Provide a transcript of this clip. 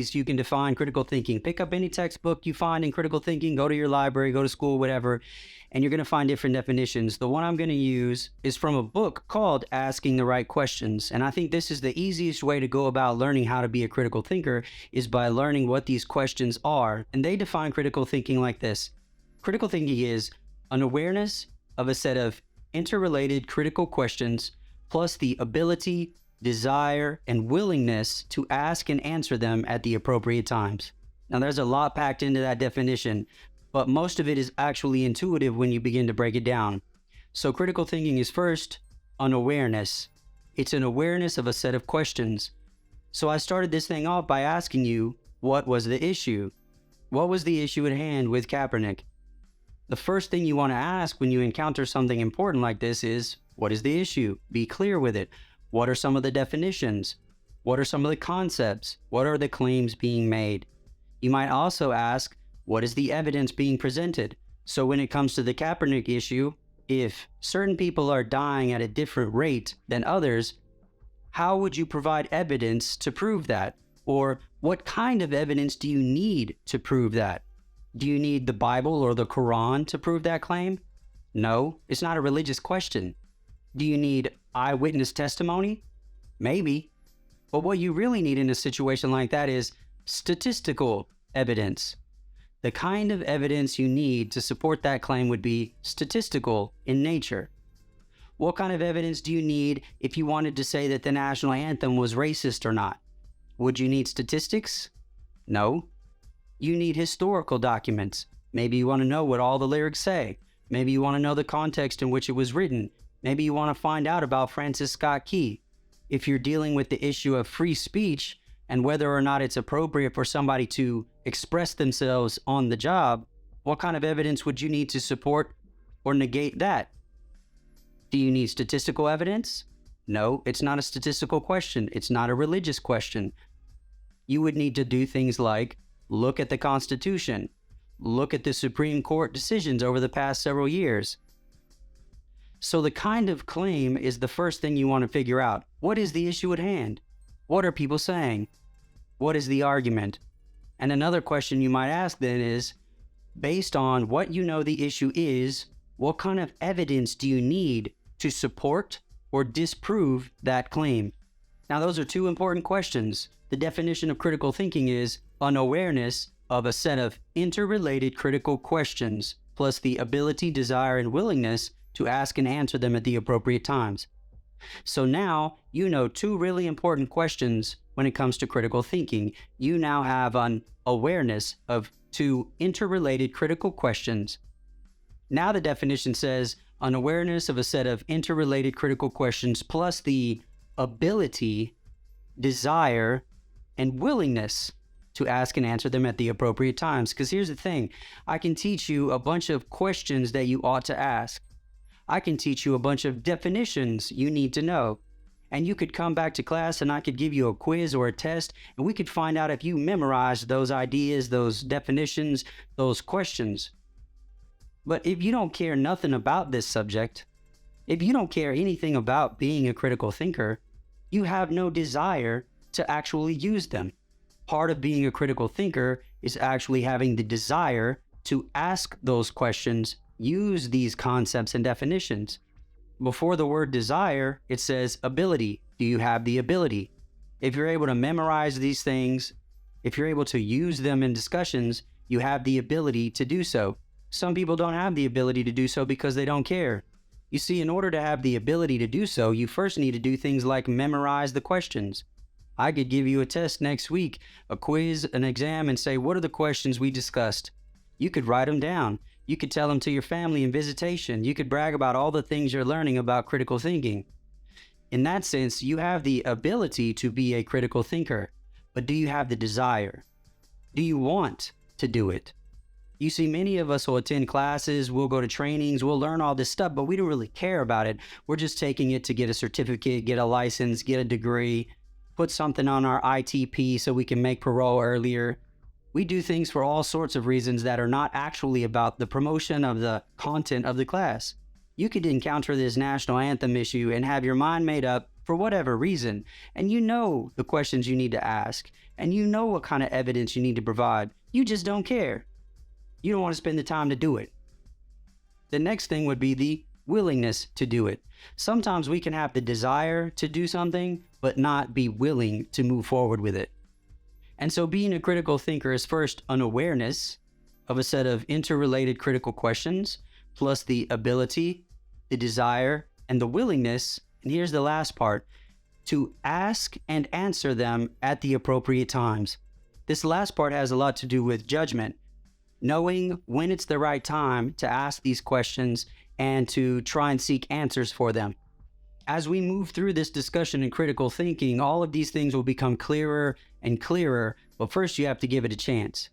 ways you can define critical thinking. Pick up any textbook you find in critical thinking, go to your library, go to school, whatever, and you're going to find different definitions. The one I'm going to use is from a book called Asking the Right Questions. And I think this is the easiest way to go about learning how to be a critical thinker is by learning what these questions are. And they define critical thinking like this. Critical thinking is an awareness of a set of interrelated critical questions plus the ability, desire, and willingness to ask and answer them at the appropriate times. Now, there's a lot packed into that definition, but most of it is actually intuitive when you begin to break it down. So critical thinking is first an awareness. It's an awareness of a set of questions. So I started this thing off by asking you, what was the issue? What was the issue at hand with Kaepernick? The first thing you want to ask when you encounter something important like this is, what is the issue? Be clear with it. What are some of the definitions? What are some of the concepts? What are the claims being made? You might also ask, what is the evidence being presented? So when it comes to the Kaepernick issue, if certain people are dying at a different rate than others, how would you provide evidence to prove that? Or what kind of evidence do you need to prove that? Do you need the Bible or the Quran to prove that claim? No, it's not a religious question. Do you need eyewitness testimony? Maybe. But what you really need in a situation like that is statistical evidence. The kind of evidence you need to support that claim would be statistical in nature. What kind of evidence do you need if you wanted to say that the national anthem was racist or not? Would you need statistics? No. You need historical documents. Maybe you want to know what all the lyrics say. Maybe you want to know the context in which it was written. Maybe you want to find out about Francis Scott Key. If you're dealing with the issue of free speech and whether or not it's appropriate for somebody to express themselves on the job, what kind of evidence would you need to support or negate that? Do you need statistical evidence? No, it's not a statistical question. It's not a religious question. You would need to do things like look at the Constitution, look at the Supreme Court decisions over the past several years. So the kind of claim is the first thing you want to figure out. What is the issue at hand? What are people saying? What is the argument? And another question you might ask then is, based on what you know the issue is, what kind of evidence do you need to support or disprove that claim? Now, those are two important questions. The definition of critical thinking is an awareness of a set of interrelated critical questions, plus the ability, desire, and willingness to ask and answer them at the appropriate times. So now you know two really important questions when it comes to critical thinking. You now have an awareness of two interrelated critical questions. Now the definition says an awareness of a set of interrelated critical questions plus the ability, desire, and willingness to ask and answer them at the appropriate times. Because here's the thing, I can teach you a bunch of questions that you ought to ask. I can teach you a bunch of definitions you need to know. And you could come back to class and I could give you a quiz or a test and we could find out if you memorized those ideas, those definitions, those questions. But if you don't care nothing about this subject, if you don't care anything about being a critical thinker, you have no desire to actually use them. Part of being a critical thinker is actually having the desire to ask those questions, use these concepts and definitions. Before the word desire, it says ability. Do you have the ability? If you're able to memorize these things, if you're able to use them in discussions, you have the ability to do so. Some people don't have the ability to do so because they don't care. You see, in order to have the ability to do so, you first need to do things like memorize the questions. I could give you a test next week, a quiz, an exam, and say, what are the questions we discussed? You could write them down. You could tell them to your family in visitation. You could brag about all the things you're learning about critical thinking. In that sense, you have the ability to be a critical thinker, but do you have the desire? Do you want to do it? You see, many of us will attend classes, we'll go to trainings, we'll learn all this stuff, but we don't really care about it. We're just taking it to get a certificate, get a license, get a degree, put something on our ITP so we can make parole earlier. We do things for all sorts of reasons that are not actually about the promotion of the content of the class. You could encounter this national anthem issue and have your mind made up for whatever reason, and you know the questions you need to ask, and you know what kind of evidence you need to provide. You just don't care. You don't want to spend the time to do it. The next thing would be the willingness to do it. Sometimes we can have the desire to do something, but not be willing to move forward with it. And so being a critical thinker is first an awareness of a set of interrelated critical questions, plus the ability, the desire, and the willingness, and here's the last part, to ask and answer them at the appropriate times. This last part has a lot to do with judgment, knowing when it's the right time to ask these questions and to try and seek answers for them. As we move through this discussion in critical thinking, all of these things will become clearer and clearer, but first you have to give it a chance.